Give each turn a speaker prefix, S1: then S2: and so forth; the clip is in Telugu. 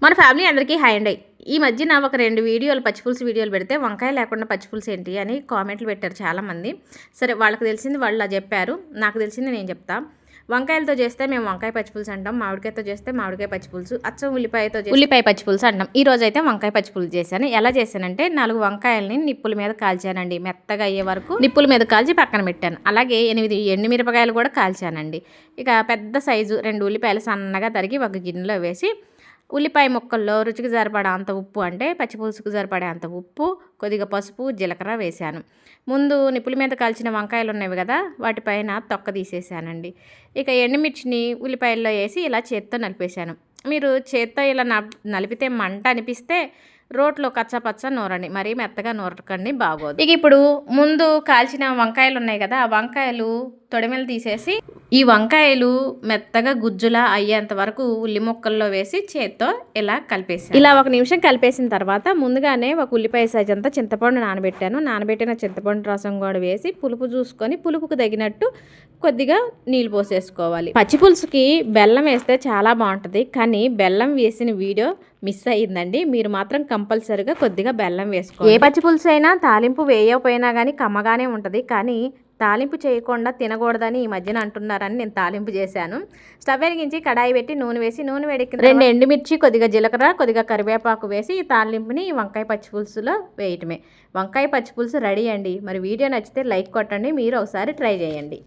S1: మన ఫ్యామిలీ అందరికీ హాయ్ అండి. ఈ మధ్యన ఒక 2 వీడియోలు పచ్చిపులుసు వీడియోలు పెడితే వంకాయ లేకుండా పచ్చిపులుసు ఏంటి అని కామెంట్లు పెట్టారు చాలామంది. సరే వాళ్ళకి తెలిసింది వాళ్ళు చెప్పారు, నాకు తెలిసింది నేను చెప్తా. వంకాయలతో చేస్తే మేము వంకాయ పచ్చిపులుసు అంటాం, మామిడికాయతో చేస్తే మామిడికాయ పచ్చిపులుసు, అచ్చం ఉల్లిపాయతో ఉల్లిపాయ పచ్చిపులుసు అంటాం. ఈ రోజు అయితే వంకాయ పచ్చిపులుసు చేశాను. ఎలా చేశానంటే 4 వంకాయలని నిప్పుల మీద కాల్చానండి. మెత్తగా అయ్యే వరకు నిప్పుల మీద కాల్చి పక్కన పెట్టాను. అలాగే 8 ఎండుమిరపకాయలు కూడా కాల్చానండి. ఇక పెద్ద సైజు 2 ఉల్లిపాయలు సన్నగా తరిగి ఒక గిన్నెలో వేసి ఉల్లిపాయ ముక్కల్లో రుచికి సరిపడా అంత ఉప్పు, అంటే పచ్చిపులుసుకు సరిపడే అంత ఉప్పు, కొద్దిగా పసుపు, జీలకర్ర వేశాను. ముందు నిప్పుల మీద కాల్చిన వంకాయలు ఉన్నవి కదా, వాటిపైన తొక్క తీసేసానండి. ఇక ఎండుమిర్చిని ఉల్లిపాయల్లో వేసి ఇలా చేత్తో నలిపేశాను. మీరు చేత్తో ఇలా నలిపితే మంట అనిపిస్తే రోట్లో కచ్చపచ్చ నూరండి, మరీ మెత్తగా నూరకండి, బాగోదు. ఇక ఇప్పుడు ముందు కాల్చిన వంకాయలు ఉన్నాయి కదా, ఆ వంకాయలు తొడిమెలు తీసేసి ఈ వంకాయలు మెత్తగా గుజ్జులా అయ్యేంత వరకు ఉల్లి ముక్కల్లో వేసి చేత్తో ఇలా కలిపేసి ఇలా 1 నిమిషం కలిపేసిన తర్వాత ముందుగానే ఒక ఉల్లిపాయ సైజ్ అంతా చింతపండు నానబెట్టాను. నానబెట్టిన చింతపండు రసం కూడా వేసి పులుపు చూసుకొని పులుపుకు తగినట్టు కొద్దిగా నీళ్ళు పోసేసుకోవాలి. పచ్చిపులుసుకి బెల్లం వేస్తే చాలా బాగుంటుంది, కానీ బెల్లం వేసిన వీడియో మిస్ అయ్యిందండి. మీరు మాత్రం కంపల్సరీగా కొద్దిగా బెల్లం వేసుకోవాలి. ఏ పచ్చిపులుసు అయినా తాలింపు వేయకపోయినా కానీ కమ్మగానే ఉంటుంది, కానీ తాలింపు చేయకుండా తినకూడదని ఈ మధ్యన అంటున్నారని నేను తాలింపు చేశాను. స్టవ్ వెలిగించి కడాయి పెట్టి నూనె వేసి నూనె వేడెక్కిన 2 ఎండుమిర్చి, కొద్దిగా జీలకర్ర, కొద్దిగా కరివేపాకు వేసి ఈ తాలింపుని వంకాయ పచ్చిపులుసులో వేయటమే. వంకాయ పచ్చిపులుసు రెడీ అండి. మరి వీడియో నచ్చితే లైక్ కొట్టండి, మీరు ఒకసారి ట్రై చేయండి.